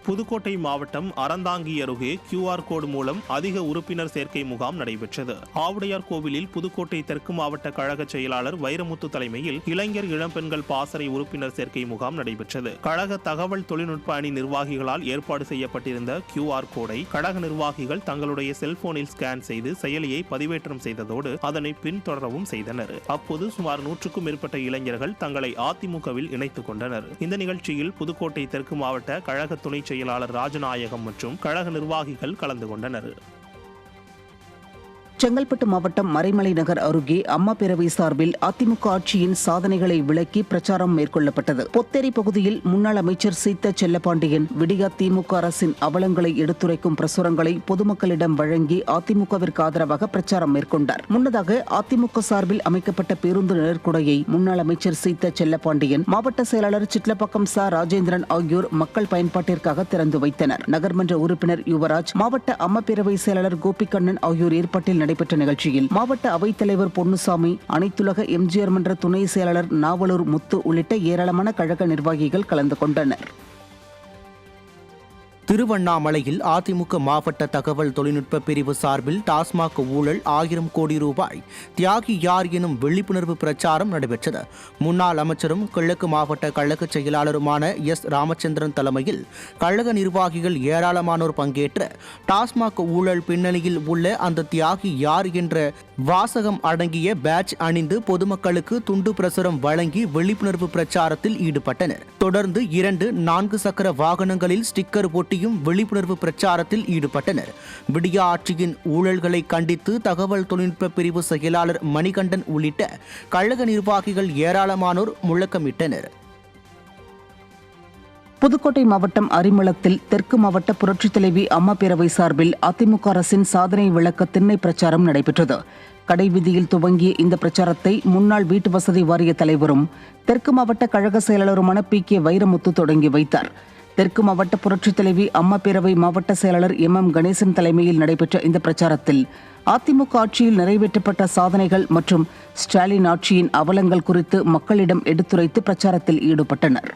புதுக்கோட்டை மாவட்டம் அறந்தாங்கி அருகே QR கோடு மூலம் அதிக உறுப்பினர் சேர்க்கை முகாம் நடைபெற்றது. ஆவுடையார் கோவிலில் புதுக்கோட்டை தெற்கு மாவட்ட கழக செயலாளர் வைரமுத்து தலைமையில் இளைஞர் இளம்பெண்கள் பாசறை உறுப்பினர் சேர்க்கை முகாம் நடைபெற்றது. கழக தகவல் தொழில்நுட்ப அணி நிர்வாகிகளால் ஏற்பாடு செய்யப்பட்டிருந்த QR கோடை கழக நிர்வாகிகள் தங்களுடைய செல்போனில் ஸ்கேன் செய்து செயலியை பதிவேற்றம் செய்ததோடு அதனை பின்தொடரவும் செய்தனர். அப்போது சுமார் 100க்கும் மேற்பட்ட இளைஞர்கள் தங்களை அதிமுகவில் இணைத்துக் கொண்டனர். இந்த நிகழ்ச்சியில் புதுக்கோட்டை தெற்கு மாவட்ட கழக துணை செயலாளர் ராஜநாயகம் மற்றும் கழக நிர்வாகிகள் கலந்து கொண்டனர். செங்கல்பட்டு மாவட்டம் மறைமலை நகர் அருகே அம்மா பேரவை சார்பில் அதிமுக ஆட்சியின் சாதனைகளை விளக்கி பிரச்சாரம் மேற்கொள்ளப்பட்டது. பொத்தேரி பகுதியில் முன்னாள் அமைச்சர் சீத்த செல்லப்பாண்டியன் விடியா திமுக அரசின் அவலங்களை எடுத்துரைக்கும் பிரசுரங்களை பொதுமக்களிடம் வழங்கி அதிமுகவிற்கு ஆதரவாக பிரச்சாரம் மேற்கொண்டார். முன்னதாக அதிமுக சார்பில் அமைக்கப்பட்ட பேருந்து நிழற்குடையை முன்னாள் அமைச்சர் சீத்த செல்லப்பாண்டியன், மாவட்ட செயலாளர் சிட்லப்பாக்கம் ச ராஜேந்திரன் ஆகியோர் மக்கள் பயன்பாட்டிற்காக திறந்து வைத்தனர். நகர்மன்ற உறுப்பினர் யுவராஜ், மாவட்ட அம்மா பேரவை செயலாளர் கோபிகண்ணன் ஆகியோர் ஏற்பாட்டில் நடைபெற்ற நிகழ்ச்சியில் மாவட்ட அவைத்தலைவர் பொன்னுசாமி, அனைத்துலக எம்ஜிஆர் மன்ற துணை செயலாளர் நாவலூர் முத்து உள்ளிட்ட ஏராளமான கழக நிர்வாகிகள் கலந்து கொண்டனர். திருவண்ணாமலையில் அதிமுக மாவட்ட தகவல் தொழில்நுட்ப பிரிவு சார்பில் டாஸ்மாக் ஊழல் 1000 கோடி ரூபாய் தியாகி யார் எனும் விழிப்புணர்வு பிரச்சாரம் நடைபெற்றது. முன்னாள் அமைச்சரும் கிழக்கு மாவட்ட கழக செயலாளருமான எஸ் ராமச்சந்திரன் தலைமையில் கழக நிர்வாகிகள் ஏராளமானோர் பங்கேற்ற டாஸ்மாக் ஊழல் பின்னணியில் உள்ள அந்த தியாகி யார் என்ற வாசகம் அடங்கிய பேட்ஜ் அணிந்து பொதுமக்களுக்கு துண்டு பிரசுரம் வழங்கி விழிப்புணர்வு பிரச்சாரத்தில் ஈடுபட்டனர். தொடர்ந்து 2 4 சக்கர வாகனங்களில் ஸ்டிக்கர் ஒட்டி விழிப்புணர்வு பிரச்சாரத்தில் ஈடுபட்டனர். விடியா ஆட்சியின் ஊழல்களை கண்டித்து தகவல் தொழில்நுட்ப பிரிவு செயலாளர் மணிகண்டன் உள்ளிட்ட கழக நிர்வாகிகள் ஏராளமானோர் முழக்கமிட்டனர். புதுக்கோட்டை மாவட்டம் அரிமளத்தில் தெற்கு மாவட்ட புரட்சித் தலைவி அம்மா பேரவை சார்பில் அதிமுக அரசின் சாதனை விளக்க திண்ணை பிரச்சாரம் நடைபெற்றது. கடைவீதியில் துவங்கிய இந்த பிரச்சாரத்தை முன்னாள் வீட்டு வசதி வாரிய தலைவரும் தெற்கு மாவட்ட கழக செயலாளருமான PK வைரமுத்து தொடங்கி வைத்தார். தெற்கு மாவட்ட புரட்சித் தலைவி அம்மா பேரவை மாவட்ட செயலாளர் MM கணேசன் தலைமையில் நடைபெற்ற இந்த பிரச்சாரத்தில் அதிமுக ஆட்சியில் நிறைவேற்றப்பட்ட சாதனைகள் மற்றும் ஸ்டாலின் ஆட்சியின் அவலங்கள் குறித்து மக்களிடம் எடுத்துரைத்து பிரச்சாரத்தில் ஈடுபட்டனர்.